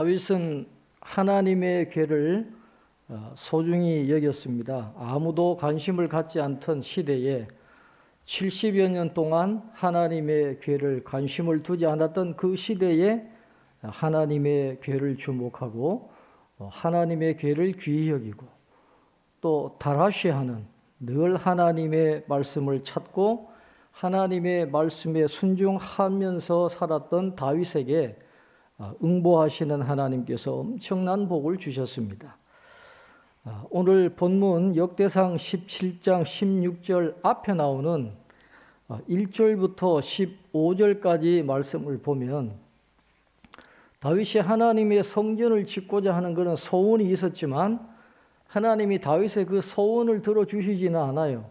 다윗은 하나님의 괴를 소중히 여겼습니다. 아무도 관심을 갖지 않던 시대에 70여 년 동안 하나님의 괴를 관심을 두지 않았던 그 시대에 하나님의 괴를 주목하고 하나님의 괴를 귀히 여기고 또 달아시하는 늘 하나님의 말씀을 찾고 하나님의 말씀에 순종하면서 살았던 다윗에게 응보하시는 하나님께서 엄청난 복을 주셨습니다. 오늘 본문 역대상 17장 16절 앞에 나오는 1절부터 15절까지 말씀을 보면 다윗이 하나님의 성전을 짓고자 하는 그런 소원이 있었지만 하나님이 다윗의 그 소원을 들어주시지는 않아요.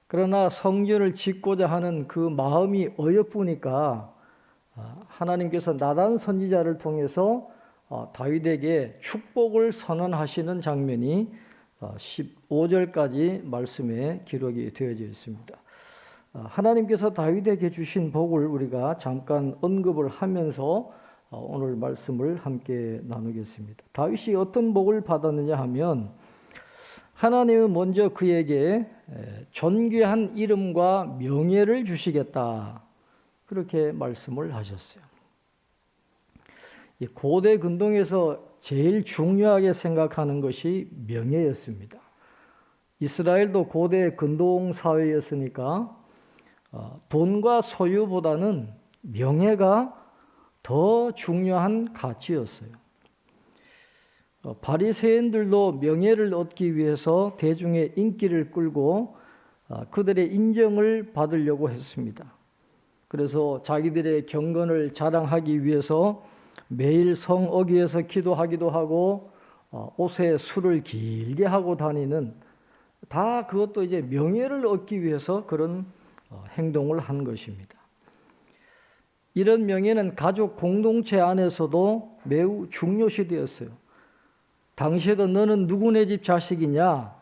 그러나 성전을 짓고자 하는 그 마음이 어여쁘니까 하나님께서 나단 선지자를 통해서 다윗에게 축복을 선언하시는 장면이 15절까지 말씀에 기록이 되어져 있습니다. 하나님께서 다윗에게 주신 복을 우리가 잠깐 언급을 하면서 오늘 말씀을 함께 나누겠습니다. 다윗이 어떤 복을 받았느냐 하면 하나님은 먼저 그에게 존귀한 이름과 명예를 주시겠다, 그렇게 말씀을 하셨어요. 고대 근동에서 제일 중요하게 생각하는 것이 명예였습니다. 이스라엘도 고대 근동 사회였으니까 돈과 소유보다는 명예가 더 중요한 가치였어요. 바리새인들도 명예를 얻기 위해서 대중의 인기를 끌고 그들의 인정을 받으려고 했습니다. 그래서 자기들의 경건을 자랑하기 위해서 매일 성어귀에서 기도하기도 하고 옷에 술을 길게 하고 다니는, 다 그것도 이제 명예를 얻기 위해서 그런 행동을 한 것입니다. 이런 명예는 가족 공동체 안에서도 매우 중요시 되었어요. 당시에도 너는 누구네 집 자식이냐,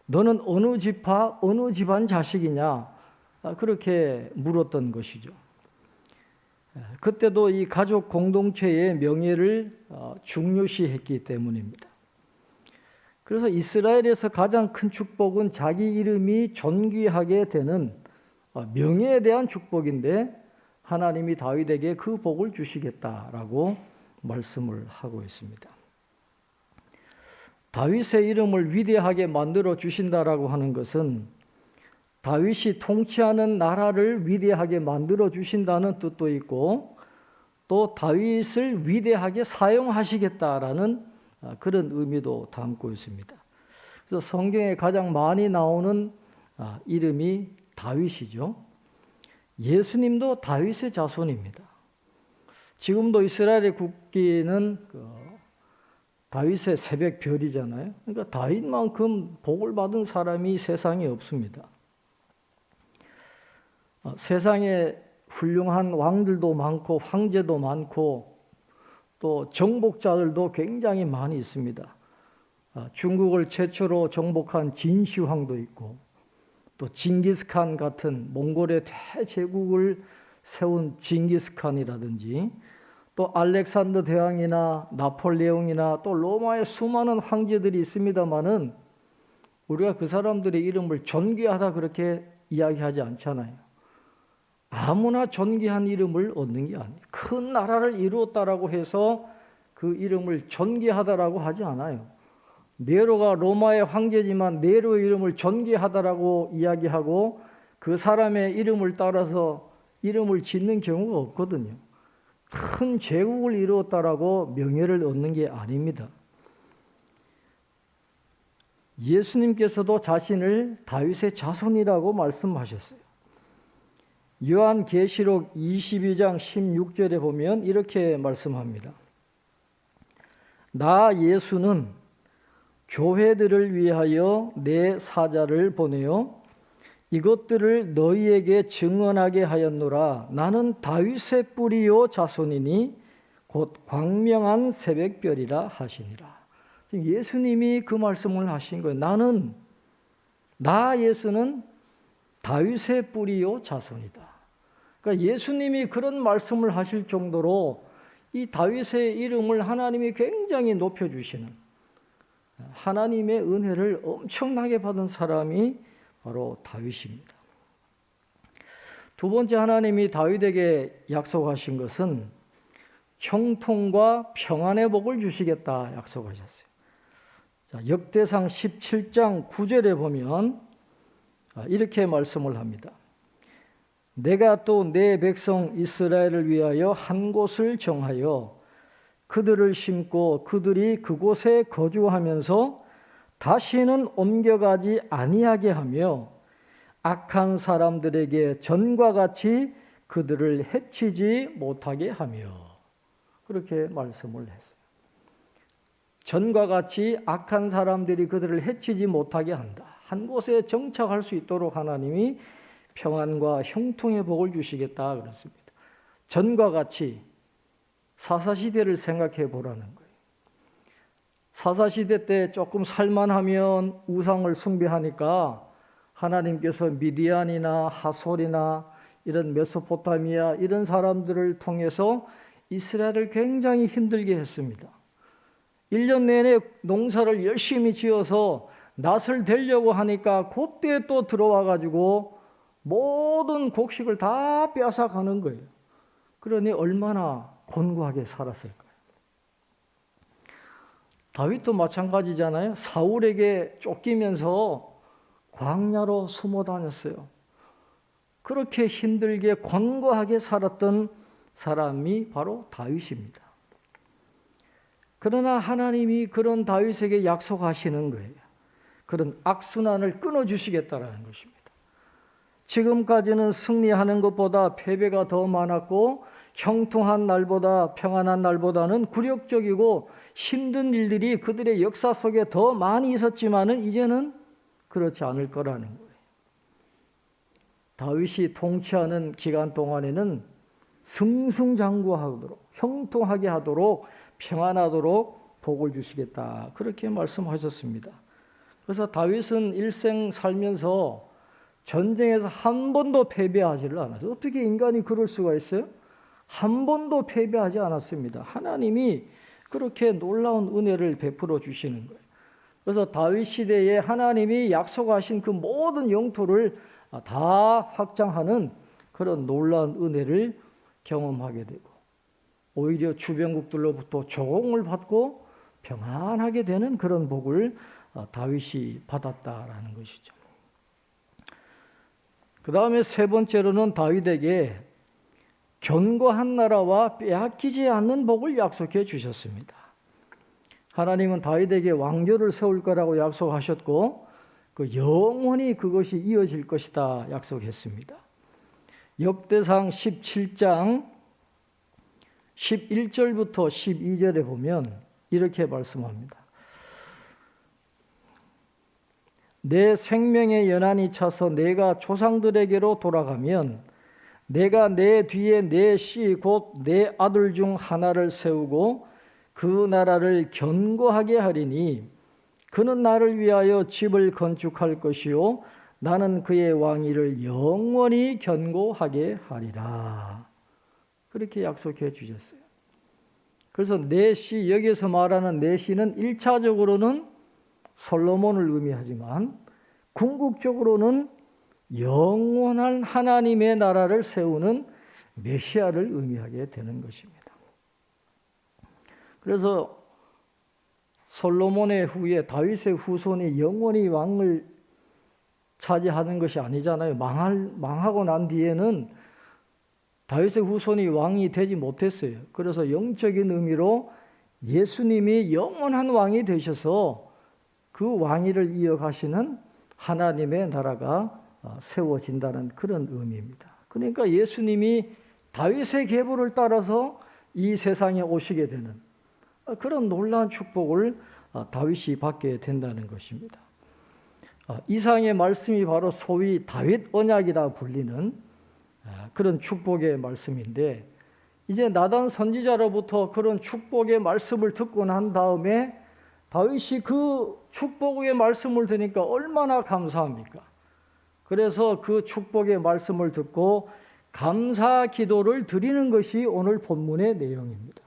너는 어느 집파 어느 집안 자식이냐, 그렇게 물었던 것이죠. 그때도 이 가족 공동체의 명예를 중요시했기 때문입니다. 그래서 이스라엘에서 가장 큰 축복은 자기 이름이 존귀하게 되는 명예에 대한 축복인데 하나님이 다윗에게 그 복을 주시겠다라고 말씀을 하고 있습니다. 다윗의 이름을 위대하게 만들어 주신다라고 하는 것은 다윗이 통치하는 나라를 위대하게 만들어 주신다는 뜻도 있고 또 다윗을 위대하게 사용하시겠다라는 그런 의미도 담고 있습니다. 그래서 성경에 가장 많이 나오는 이름이 다윗이죠. 예수님도 다윗의 자손입니다. 지금도 이스라엘의 국기는 다윗의 새벽별이잖아요. 그러니까 다윗만큼 복을 받은 사람이 세상에 없습니다. 세상에 훌륭한 왕들도 많고 황제도 많고 또 정복자들도 굉장히 많이 있습니다. 중국을 최초로 정복한 진시황도 있고 또 징기스칸 같은 몽골의 대제국을 세운 징기스칸이라든지 또 알렉산더 대왕이나 나폴레옹이나 또 로마의 수많은 황제들이 있습니다마는 우리가 그 사람들의 이름을 존귀하다 그렇게 이야기하지 않잖아요. 아무나 존귀한 이름을 얻는 게 아니에요. 큰 나라를 이루었다라고 해서 그 이름을 존귀하다라고 하지 않아요. 네로가 로마의 황제지만 네로의 이름을 존귀하다라고 이야기하고 그 사람의 이름을 따라서 이름을 짓는 경우가 없거든요. 큰 제국을 이루었다라고 명예를 얻는 게 아닙니다. 예수님께서도 자신을 다윗의 자손이라고 말씀하셨어요. 요한계시록 22장 16절에 보면 이렇게 말씀합니다. 나 예수는 교회들을 위하여 내 사자를 보내어 이것들을 너희에게 증언하게 하였노라. 나는 다윗의 뿌리요 자손이니 곧 광명한 새벽별이라 하시니라. 예수님이 그 말씀을 하신 거예요. 나 예수는 다윗의 뿌리요 자손이다. 그러니까 예수님이 그런 말씀을 하실 정도로 이 다윗의 이름을 하나님이 굉장히 높여주시는, 하나님의 은혜를 엄청나게 받은 사람이 바로 다윗입니다. 두 번째, 하나님이 다윗에게 약속하신 것은 형통과 평안의 복을 주시겠다 약속하셨어요. 자, 역대상 17장 9절에 보면 이렇게 말씀을 합니다. 내가 또 내 백성 이스라엘을 위하여 한 곳을 정하여 그들을 심고 그들이 그곳에 거주하면서 다시는 옮겨가지 아니하게 하며 악한 사람들에게 전과 같이 그들을 해치지 못하게 하며, 그렇게 말씀을 했어요. 전과 같이 악한 사람들이 그들을 해치지 못하게 한다. 한 곳에 정착할 수 있도록 하나님이 평안과 형통의 복을 주시겠다 그랬습니다. 전과 같이 사사시대를 생각해 보라는 거예요. 사사시대 때 조금 살만하면 우상을 숭배하니까 하나님께서 미디안이나 하솔이나 이런 메소포타미아 이런 사람들을 통해서 이스라엘을 굉장히 힘들게 했습니다. 1년 내내 농사를 열심히 지어서 낫을 대려고 하니까 그때 또 들어와 가지고 모든 곡식을 다 빼앗아가는 거예요. 그러니 얼마나 곤고하게 살았을까요? 다윗도 마찬가지잖아요. 사울에게 쫓기면서 광야로 숨어 다녔어요. 그렇게 힘들게 곤고하게 살았던 사람이 바로 다윗입니다. 그러나 하나님이 그런 다윗에게 약속하시는 거예요. 그런 악순환을 끊어주시겠다라는 것입니다. 지금까지는 승리하는 것보다 패배가 더 많았고 형통한 날보다 평안한 날보다는 굴욕적이고 힘든 일들이 그들의 역사 속에 더 많이 있었지만은 이제는 그렇지 않을 거라는 거예요. 다윗이 통치하는 기간 동안에는 승승장구하도록, 형통하게 하도록, 평안하도록 복을 주시겠다, 그렇게 말씀하셨습니다. 그래서 다윗은 일생 살면서 전쟁에서 한 번도 패배하지를 않았어요. 어떻게 인간이 그럴 수가 있어요? 한 번도 패배하지 않았습니다. 하나님이 그렇게 놀라운 은혜를 베풀어 주시는 거예요. 그래서 다윗 시대에 하나님이 약속하신 그 모든 영토를 다 확장하는 그런 놀라운 은혜를 경험하게 되고, 오히려 주변국들로부터 조공을 받고 평안하게 되는 그런 복을 다윗이 받았다라는 것이죠. 그 다음에 세 번째로는 다윗에게 견고한 나라와 빼앗기지 않는 복을 약속해 주셨습니다. 하나님은 다윗에게 왕조를 세울 거라고 약속하셨고 그 영원히 그것이 이어질 것이다 약속했습니다. 역대상 17장 11절부터 12절에 보면 이렇게 말씀합니다. 내 생명의 연한이 차서 내가 조상들에게로 돌아가면 내가 내 뒤에 내 씨 곧 내 아들 중 하나를 세우고 그 나라를 견고하게 하리니 그는 나를 위하여 집을 건축할 것이요 나는 그의 왕위를 영원히 견고하게 하리라. 그렇게 약속해 주셨어요. 그래서 내 씨, 여기서 말하는 내 씨는 1차적으로는 솔로몬을 의미하지만 궁극적으로는 영원한 하나님의 나라를 세우는 메시아를 의미하게 되는 것입니다. 그래서 솔로몬의 후에 다윗의 후손이 영원히 왕을 차지하는 것이 아니잖아요. 망하고 난 뒤에는 다윗의 후손이 왕이 되지 못했어요. 그래서 영적인 의미로 예수님이 영원한 왕이 되셔서 그 왕위를 이어가시는 하나님의 나라가 세워진다는 그런 의미입니다. 그러니까 예수님이 다윗의 계보를 따라서 이 세상에 오시게 되는 그런 놀라운 축복을 다윗이 받게 된다는 것입니다. 이상의 말씀이 바로 소위 다윗 언약이라 불리는 그런 축복의 말씀인데, 이제 나단 선지자로부터 그런 축복의 말씀을 듣고 난 다음에 다윗이 그 축복의 말씀을 들으니까 얼마나 감사합니까? 그래서 그 축복의 말씀을 듣고 감사 기도를 드리는 것이 오늘 본문의 내용입니다.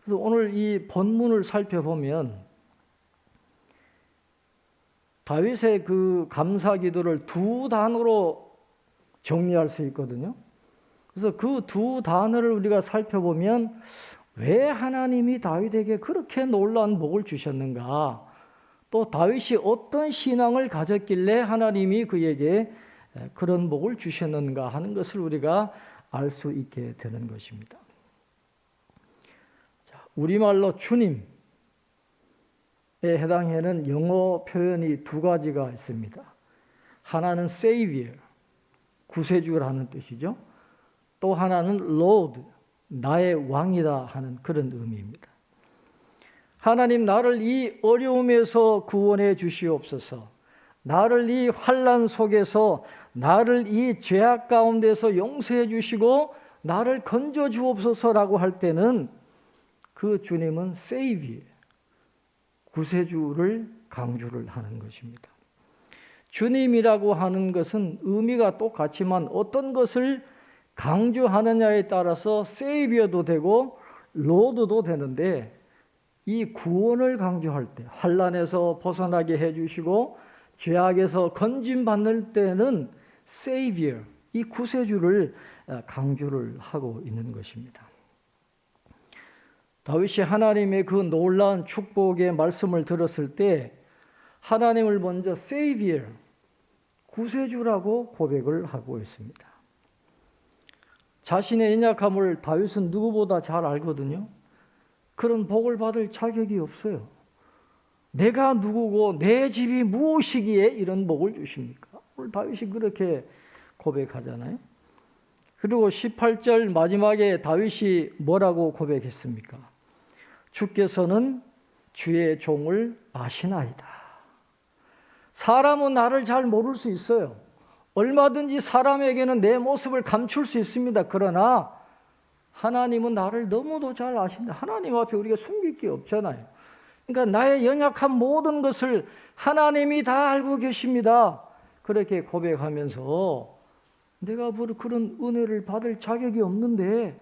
그래서 오늘 이 본문을 살펴보면 다윗의 그 감사 기도를 두 단어로 정리할 수 있거든요. 그래서 그 두 단어를 우리가 살펴보면 왜 하나님이 다윗에게 그렇게 놀라운 복을 주셨는가, 또 다윗이 어떤 신앙을 가졌길래 하나님이 그에게 그런 복을 주셨는가 하는 것을 우리가 알 수 있게 되는 것입니다. 우리말로 주님에 해당하는 영어 표현이 두 가지가 있습니다. 하나는 Savior, 구세주라는 뜻이죠. 또 하나는 Lord, 나의 왕이다 하는 그런 의미입니다. 하나님, 나를 이 어려움에서 구원해 주시옵소서. 나를 이 환난 속에서, 나를 이 죄악 가운데서 용서해 주시고 나를 건져 주옵소서라고 할 때는 그 주님은 Savior, 구세주를 강조를 하는 것입니다. 주님이라고 하는 것은 의미가 똑같지만 어떤 것을 강조하느냐에 따라서 Savior도 되고 Lord도 되는데, 이 구원을 강조할 때, 환난에서 벗어나게 해주시고 죄악에서 건짐받는 때는 Savior, 이 구세주를 강조를 하고 있는 것입니다. 다윗이 하나님의 그 놀라운 축복의 말씀을 들었을 때 하나님을 먼저 Savior, 구세주라고 고백을 하고 있습니다. 자신의 연약함을 다윗은 누구보다 잘 알거든요. 그런 복을 받을 자격이 없어요. 내가 누구고 내 집이 무엇이기에 이런 복을 주십니까? 오늘 다윗이 그렇게 고백하잖아요. 그리고 18절 마지막에 다윗이 뭐라고 고백했습니까? 주께서는 주의 종을 아시나이다. 사람은 나를 잘 모를 수 있어요. 얼마든지 사람에게는 내 모습을 감출 수 있습니다. 그러나 하나님은 나를 너무도 잘 아신다. 하나님 앞에 우리가 숨길 게 없잖아요. 그러니까 나의 연약한 모든 것을 하나님이 다 알고 계십니다. 그렇게 고백하면서 내가 그런 은혜를 받을 자격이 없는데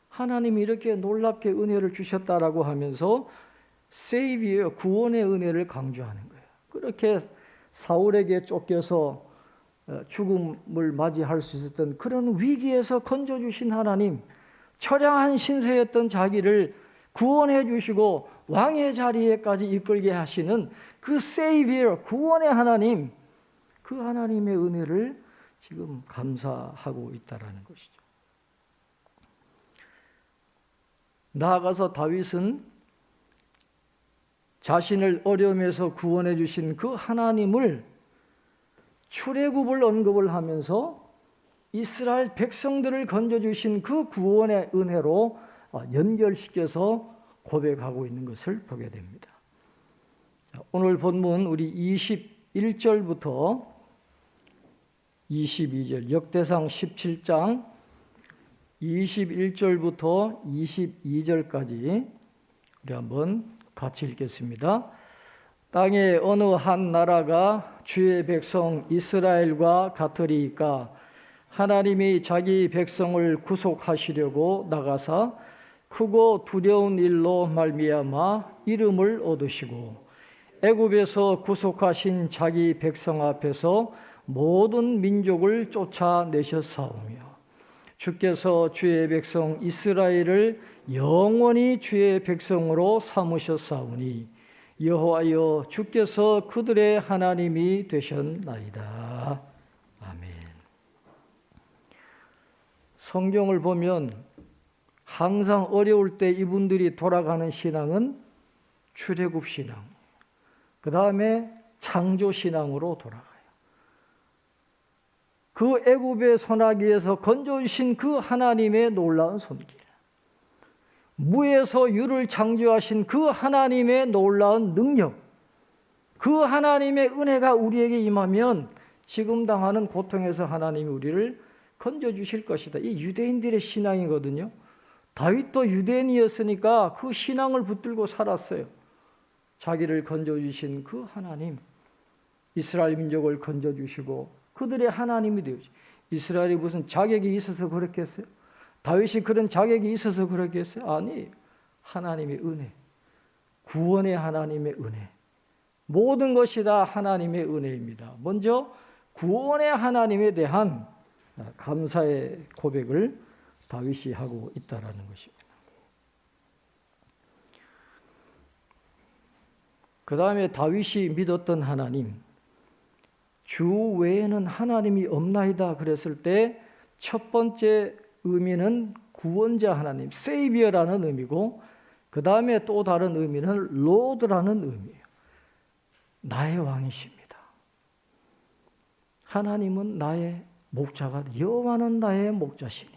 하나님이 이렇게 놀랍게 은혜를 주셨다라고 하면서 세이비의 구원의 은혜를 강조하는 거예요. 그렇게 사울에게 쫓겨서 죽음을 맞이할 수 있었던 그런 위기에서 건져주신 하나님, 처량한 신세였던 자기를 구원해 주시고 왕의 자리에까지 이끌게 하시는 그 세이비어, 구원의 하나님, 그 하나님의 은혜를 지금 감사하고 있다라는 것이죠. 나아가서 다윗은 자신을 어려움에서 구원해 주신 그 하나님을 출애굽을 언급을 하면서 이스라엘 백성들을 건져주신 그 구원의 은혜로 연결시켜서 고백하고 있는 것을 보게 됩니다. 오늘 본문 우리 21절부터 22절, 역대상 17장 21절부터 22절까지 우리 한번 같이 읽겠습니다. 땅에 어느 한 나라가 주의 백성 이스라엘과 같으리이까 하나님이 자기 백성을 구속하시려고 나가사 크고 두려운 일로 말미암아 이름을 얻으시고 애굽에서 구속하신 자기 백성 앞에서 모든 민족을 쫓아내셨사오며 주께서 주의 백성 이스라엘을 영원히 주의 백성으로 삼으셨사오니 여호와여 주께서 그들의 하나님이 되셨나이다. 아멘. 성경을 보면 항상 어려울 때 이분들이 돌아가는 신앙은 출애굽 신앙, 그 다음에 창조 신앙으로 돌아가요. 그 애굽의 소나기에서 건져주신 그 하나님의 놀라운 손길, 무에서 유를 창조하신 그 하나님의 놀라운 능력, 그 하나님의 은혜가 우리에게 임하면 지금 당하는 고통에서 하나님이 우리를 건져주실 것이다. 이 유대인들의 신앙이거든요. 다윗도 유대인이었으니까 그 신앙을 붙들고 살았어요. 자기를 건져주신 그 하나님, 이스라엘 민족을 건져주시고 그들의 하나님이 되어주시고, 이스라엘이 무슨 자격이 있어서 그렇겠어요? 다윗이 그런 자격이 있어서 그렇겠어요? 아니, 하나님의 은혜, 구원의 하나님의 은혜. 모든 것이 다 하나님의 은혜입니다. 먼저 구원의 하나님에 대한 감사의 고백을 다윗이 하고 있다라는 것입니다. 그 다음에 다윗이 믿었던 하나님, 주 외에는 하나님이 없나이다 그랬을 때 첫 번째 의미는 구원자 하나님, 세이비어라는 의미고, 그 다음에 또 다른 의미는 로드라는 의미예요. 나의 왕이십니다. 하나님은 나의 목자가, 여호와는 나의 목자시니.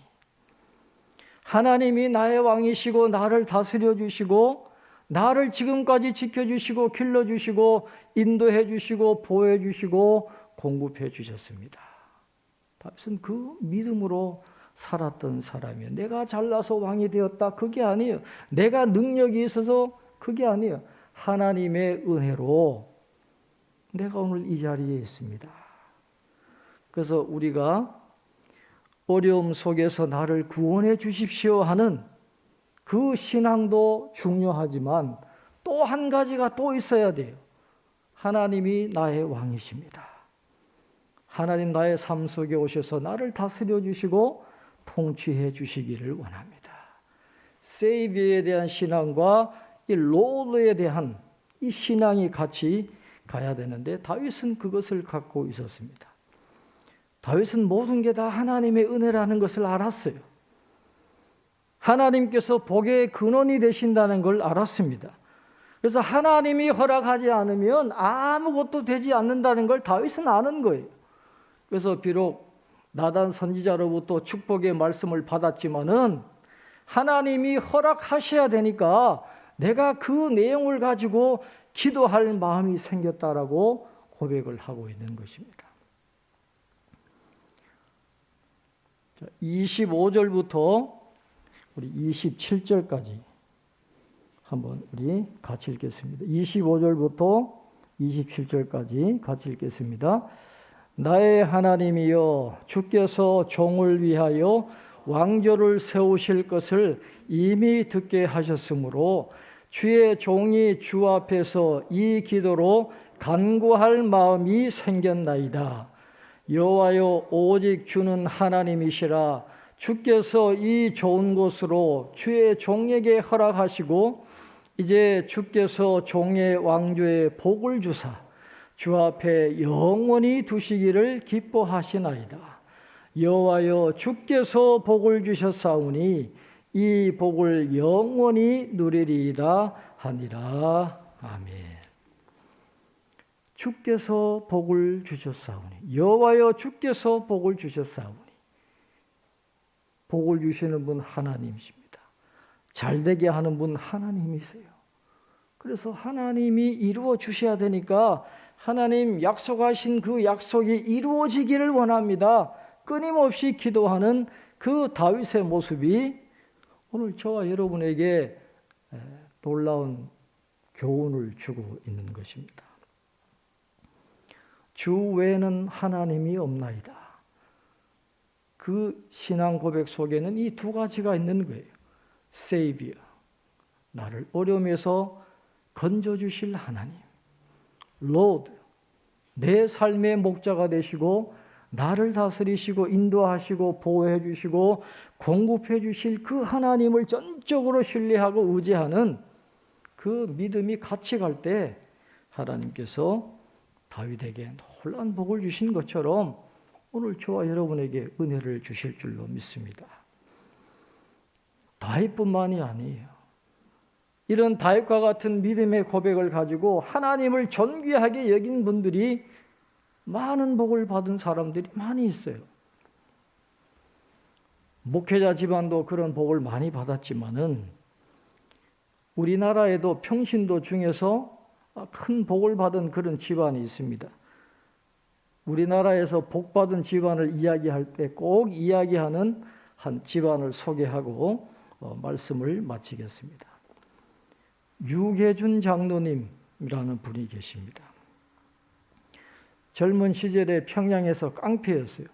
하나님이 나의 왕이시고 나를 다스려 주시고 나를 지금까지 지켜주시고 길러주시고 인도해 주시고 보호해 주시고 공급해 주셨습니다. 다윗은 그 믿음으로 살았던 사람이에요. 내가 잘나서 왕이 되었다, 그게 아니에요. 내가 능력이 있어서 그게 아니에요. 하나님의 은혜로 내가 오늘 이 자리에 있습니다. 그래서 우리가 어려움 속에서 나를 구원해 주십시오 하는 그 신앙도 중요하지만 또 한 가지가 또 있어야 돼요. 하나님이 나의 왕이십니다. 하나님 나의 삶 속에 오셔서 나를 다스려 주시고 통치해 주시기를 원합니다. 세이비에 대한 신앙과 이 로드에 대한 이 신앙이 같이 가야 되는데 다윗은 그것을 갖고 있었습니다. 다윗은 모든 게 다 하나님의 은혜라는 것을 알았어요. 하나님께서 복의 근원이 되신다는 걸 알았습니다. 그래서 하나님이 허락하지 않으면 아무것도 되지 않는다는 걸 다윗은 아는 거예요. 그래서 비록 나단 선지자로부터 축복의 말씀을 받았지만은 하나님이 허락하셔야 되니까 내가 그 내용을 가지고 기도할 마음이 생겼다라고 고백을 하고 있는 것입니다. 25절부터 우리 27절까지 한번 우리 같이 읽겠습니다. 25절부터 27절까지 같이 읽겠습니다. 나의 하나님이여, 주께서 종을 위하여 왕조를 세우실 것을 이미 듣게 하셨으므로 주의 종이 주 앞에서 이 기도로 간구할 마음이 생겼나이다. 여호와여, 오직 주는 하나님이시라. 주께서 이 좋은 곳으로 주의 종에게 허락하시고 이제 주께서 종의 왕조에 복을 주사 주 앞에 영원히 두시기를 기뻐하시나이다. 여호와여, 주께서 복을 주셨사오니 이 복을 영원히 누리리이다 하니라. 아멘. 주께서 복을 주셨사오니, 여호와여 주께서 복을 주셨사오니. 복을 주시는 분 하나님이십니다. 잘되게 하는 분 하나님이세요. 그래서 하나님이 이루어 주셔야 되니까 하나님 약속하신 그 약속이 이루어지기를 원합니다. 끊임없이 기도하는 그 다윗의 모습이 오늘 저와 여러분에게 놀라운 교훈을 주고 있는 것입니다. 주 외에는 하나님이 없나이다. 그 신앙 고백 속에는 이 두 가지가 있는 거예요. 세이비어, 나를 어려움에서 건져주실 하나님. 로드, 내 삶의 목자가 되시고 나를 다스리시고 인도하시고 보호해 주시고 공급해 주실 그 하나님을 전적으로 신뢰하고 의지하는 그 믿음이 같이 갈 때 하나님께서 다윗에게 놀라운 복을 주신 것처럼 오늘 저와 여러분에게 은혜를 주실 줄로 믿습니다. 다윗뿐만이 아니에요. 이런 다윗과 같은 믿음의 고백을 가지고 하나님을 존귀하게 여긴 분들이 많은 복을 받은 사람들이 많이 있어요. 목회자 집안도 그런 복을 많이 받았지만은 우리나라에도 평신도 중에서 큰 복을 받은 그런 집안이 있습니다. 우리나라에서 복 받은 집안을 이야기할 때 꼭 이야기하는 한 집안을 소개하고 말씀을 마치겠습니다. 유계준 장로님이라는 분이 계십니다. 젊은 시절에 평양에서 깡패였어요.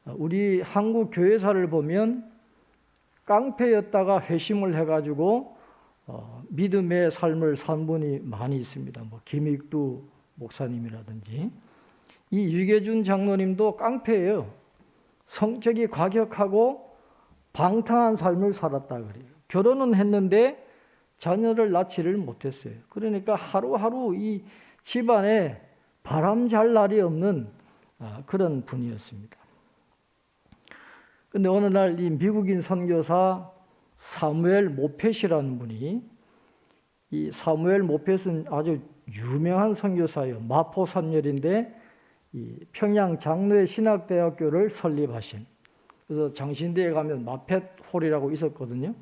우리 한국 교회사를 보면 깡패였다가 회심을 해가지고 믿음의 삶을 산 분이 많이 있습니다. 뭐 김익두 목사님이라든지. 이 유계준 장로님도 깡패예요. 성격이 과격하고 방탕한 삶을 살았다 그래요. 결혼은 했는데 자녀를 낳지를 못했어요. 그러니까 하루하루 이 집안에 바람 잘 날이 없는 그런 분이었습니다. 근데 어느 날 이 미국인 선교사 사무엘 모펫이라는 분이, 이 사무엘 모펫은 아주 유명한 선교사예요. 마포 산열인데 이 평양 장로의 신학대학교를 설립하신, 그래서 장신대에 가면 마펫홀이라고 있었거든요.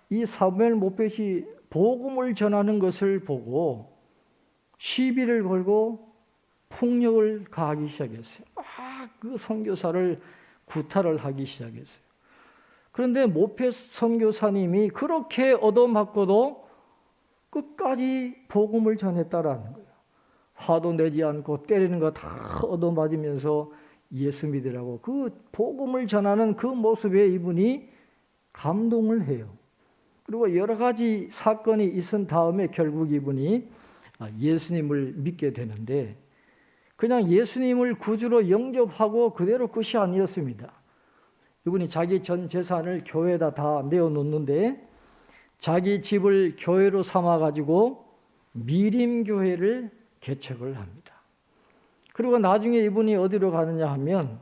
이 사무엘 모펫이 복음을 전하는 것을 보고 시비를 걸고 폭력을 가하기 시작했어요. 그 선교사를 구타를 하기 시작했어요. 그런데 모펫 선교사님이 그렇게 얻어맞고도 끝까지 복음을 전했다라는 거예요. 화도 내지 않고 때리는 거 다 얻어맞으면서 예수 믿으라고 그 복음을 전하는 그 모습에 이분이 감동을 해요. 그리고 여러 가지 사건이 있은 다음에 결국 이분이 예수님을 믿게 되는데, 그냥 예수님을 구주로 영접하고 그대로 끝이 아니었습니다. 이분이 자기 전 재산을 교회에다 다 내어놓는데 자기 집을 교회로 삼아가지고 미림교회를 개척을 합니다. 그리고 나중에 이분이 어디로 가느냐 하면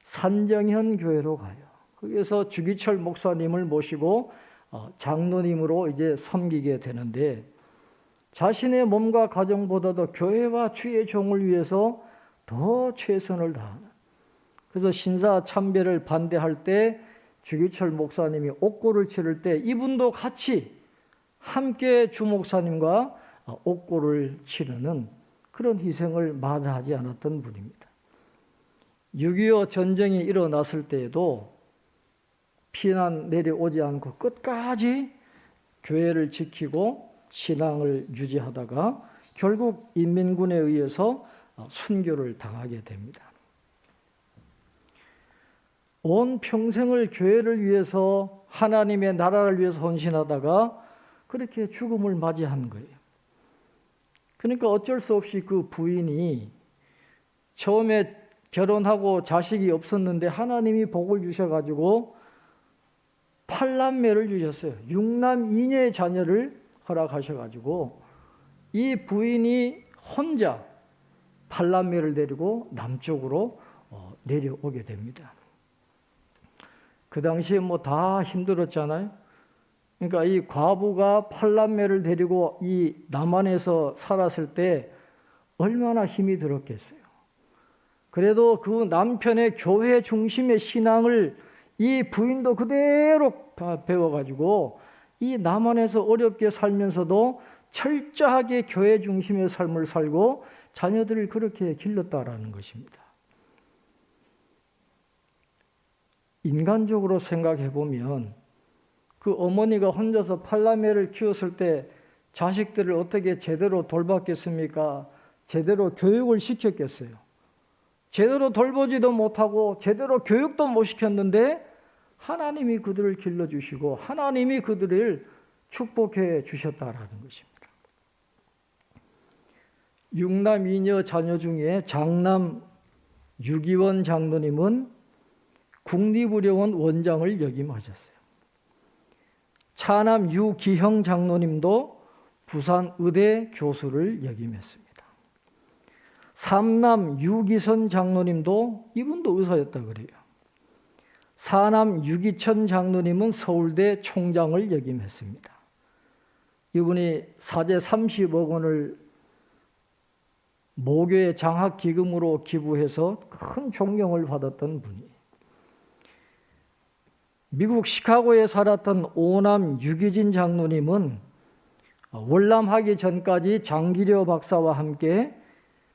산정현 교회로 가요. 거기서 주기철 목사님을 모시고 장로님으로 이제 섬기게 되는데, 자신의 몸과 가정보다도 교회와 주의 종을 위해서 더 최선을 다하는, 그래서 신사 참배를 반대할 때 주기철 목사님이 옥고를 치를 때 이분도 같이 함께 주 목사님과 옥고를 치르는 그런 희생을 마다하지 않았던 분입니다. 6.25 전쟁이 일어났을 때에도 피난 내려오지 않고 끝까지 교회를 지키고 신앙을 유지하다가 결국 인민군에 의해서 순교를 당하게 됩니다. 온 평생을 교회를 위해서, 하나님의 나라를 위해서 헌신하다가 그렇게 죽음을 맞이한 거예요. 그러니까 어쩔 수 없이 그 부인이 처음에 결혼하고 자식이 없었는데 하나님이 복을 주셔가지고 8남매를 주셨어요. 6남 2녀의 자녀를 허락하셔가지고 이 부인이 혼자 8남매를 데리고 남쪽으로 내려오게 됩니다. 그 당시에 뭐 다 힘들었잖아요. 그러니까 이 과부가 8남매를 데리고 이 남한에서 살았을 때 얼마나 힘이 들었겠어요. 그래도 그 남편의 교회 중심의 신앙을 이 부인도 그대로 배워가지고 이 남한에서 어렵게 살면서도 철저하게 교회 중심의 삶을 살고 자녀들을 그렇게 길렀다라는 것입니다. 인간적으로 생각해 보면 그 어머니가 혼자서 8남매를 키웠을 때 자식들을 어떻게 제대로 돌봤겠습니까? 제대로 교육을 시켰겠어요? 제대로 돌보지도 못하고 제대로 교육도 못 시켰는데 하나님이 그들을 길러주시고 하나님이 그들을 축복해 주셨다라는 것입니다. 6남 2녀 자녀 중에 장남 유기원 장로님은 국립의료원 원장을 역임하셨어요. 차남 유기형 장로님도 부산의대 교수를 역임했습니다. 삼남 유기선 장로님도 이분도 의사였다 그래요. 사남 유기천 장로님은 서울대 총장을 역임했습니다. 이분이 사제 30억 원을 모교의 장학기금으로 기부해서 큰 존경을 받았던 분이에요. 미국 시카고에 살았던 오남 유기진 장로님은 월남하기 전까지 장기려 박사와 함께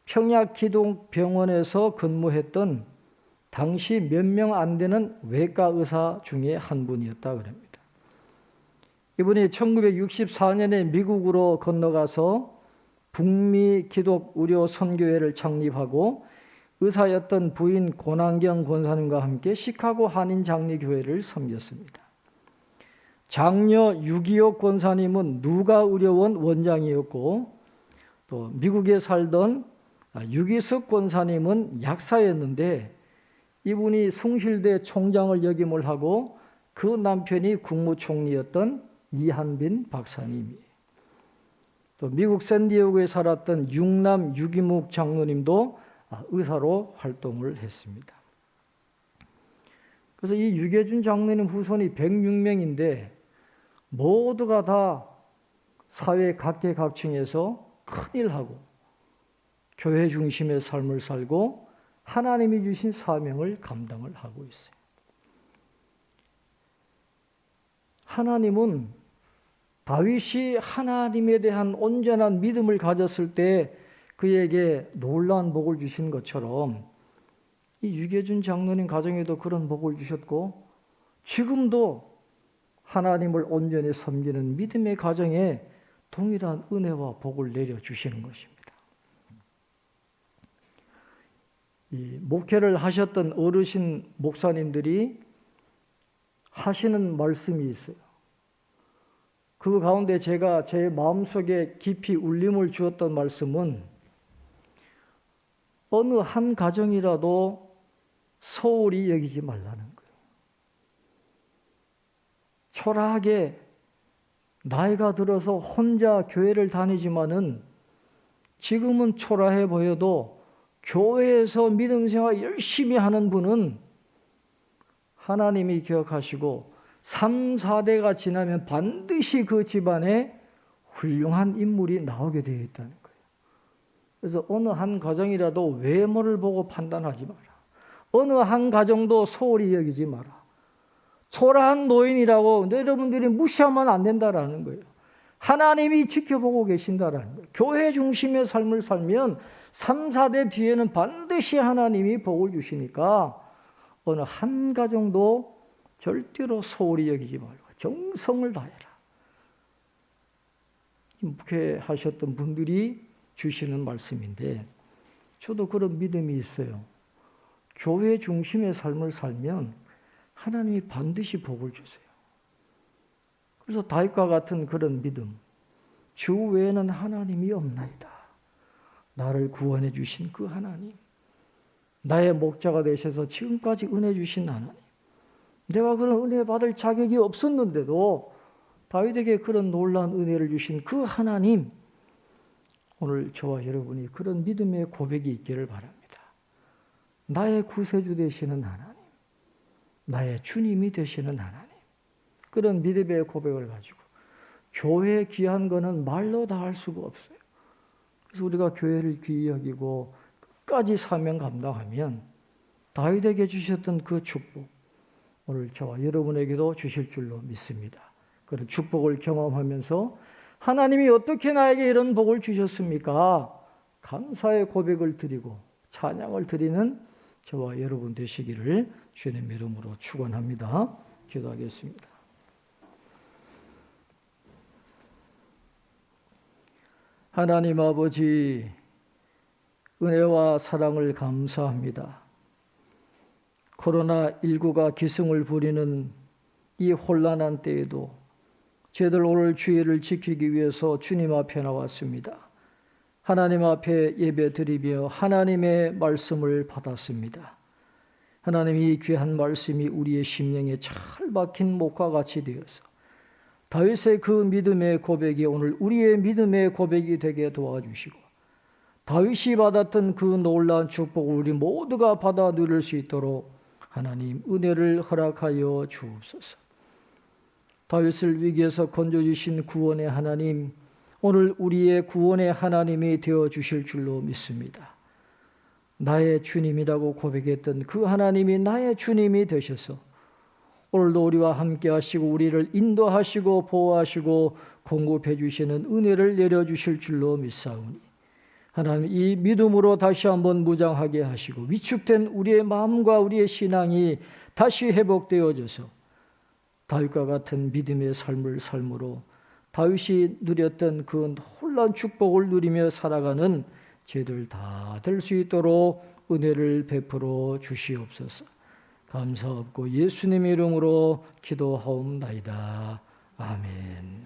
평약기독병원에서 근무했던 당시 몇 명 안 되는 외과 의사 중에 한 분이었다 그럽니다. 이분이 1964년에 미국으로 건너가서 북미 기독 의료 선교회를 창립하고 의사였던 부인 권한경 권사님과 함께 시카고 한인 장리교회를 섬겼습니다. 장녀 유기옥 권사님은 누가의료원 원장이었고, 또 미국에 살던 유기석 권사님은 약사였는데, 이분이 숭실대 총장을 역임을 하고 그 남편이 국무총리였던 이한빈 박사님이, 또 미국 샌디에고에 살았던 육남 유기묵 장로님도 의사로 활동을 했습니다. 그래서 이 유계준 장로님 후손이 106명인데 모두가 다 사회 각계각층에서 큰일하고 교회 중심의 삶을 살고 하나님이 주신 사명을 감당을 하고 있어요. 하나님은 다윗이 하나님에 대한 온전한 믿음을 가졌을 때 그에게 놀라운 복을 주신 것처럼 이 유계준 장로님 가정에도 그런 복을 주셨고, 지금도 하나님을 온전히 섬기는 믿음의 가정에 동일한 은혜와 복을 내려주시는 것입니다. 이 목회를 하셨던 어르신 목사님들이 하시는 말씀이 있어요. 그 가운데 제가 제 마음속에 깊이 울림을 주었던 말씀은, 어느 한 가정이라도 소홀히 여기지 말라는 거예요. 초라하게 나이가 들어서 혼자 교회를 다니지만은 지금은 초라해 보여도 교회에서 믿음 생활 열심히 하는 분은 하나님이 기억하시고 3, 4대가 지나면 반드시 그 집안에 훌륭한 인물이 나오게 되어 있다는 거예요. 그래서 어느 한 가정이라도 외모를 보고 판단하지 마라. 어느 한 가정도 소홀히 여기지 마라. 초라한 노인이라고 여러분들이 무시하면 안 된다라는 거예요. 하나님이 지켜보고 계신다라는 거예요. 교회 중심의 삶을 살면 3, 4대 뒤에는 반드시 하나님이 복을 주시니까 어느 한 가정도 절대로 소홀히 여기지 말고 정성을 다해라. 목회하셨던 분들이 주시는 말씀인데, 저도 그런 믿음이 있어요. 교회 중심의 삶을 살면 하나님이 반드시 복을 주세요. 그래서 다윗과 같은 그런 믿음, 주 외에는 하나님이 없나이다. 나를 구원해 주신 그 하나님, 나의 목자가 되셔서 지금까지 은혜 주신 하나님, 내가 그런 은혜 받을 자격이 없었는데도 다윗에게 그런 놀라운 은혜를 주신 그 하나님, 오늘 저와 여러분이 그런 믿음의 고백이 있기를 바랍니다. 나의 구세주 되시는 하나님, 나의 주님이 되시는 하나님, 그런 믿음의 고백을 가지고 교회에 귀한 거는 말로 다 할 수가 없어요. 그래서 우리가 교회를 귀히 여기고 끝까지 사명 감당하면 다윗에게 주셨던 그 축복, 오늘 저와 여러분에게도 주실 줄로 믿습니다. 그런 축복을 경험하면서 하나님이 어떻게 나에게 이런 복을 주셨습니까? 감사의 고백을 드리고 찬양을 드리는 저와 여러분 되시기를 주님 이름으로 축원합니다. 기도하겠습니다. 하나님 아버지, 은혜와 사랑을 감사합니다. 코로나19가 기승을 부리는 이 혼란한 때에도 저희들 오늘 주일을 지키기 위해서 주님 앞에 나왔습니다. 하나님 앞에 예배드리며 하나님의 말씀을 받았습니다. 하나님, 이 귀한 말씀이 우리의 심령에 잘 박힌 목과 같이 되어서 다윗의 그 믿음의 고백이 오늘 우리의 믿음의 고백이 되게 도와주시고, 다윗이 받았던 그 놀라운 축복을 우리 모두가 받아 누릴 수 있도록 하나님 은혜를 허락하여 주옵소서. 다윗을 위기에서 건져주신 구원의 하나님, 오늘 우리의 구원의 하나님이 되어주실 줄로 믿습니다. 나의 주님이라고 고백했던 그 하나님이 나의 주님이 되셔서 오늘도 우리와 함께 하시고 우리를 인도하시고 보호하시고 공급해 주시는 은혜를 내려주실 줄로 믿사오니, 하나님 이 믿음으로 다시 한번 무장하게 하시고 위축된 우리의 마음과 우리의 신앙이 다시 회복되어져서 다윗과 같은 믿음의 삶을 삶으로 다윗이 누렸던 그 놀라운 축복을 누리며 살아가는 저희들 다 될 수 있도록 은혜를 베풀어 주시옵소서. 감사하고 예수님의 이름으로 기도하옵나이다. 아멘.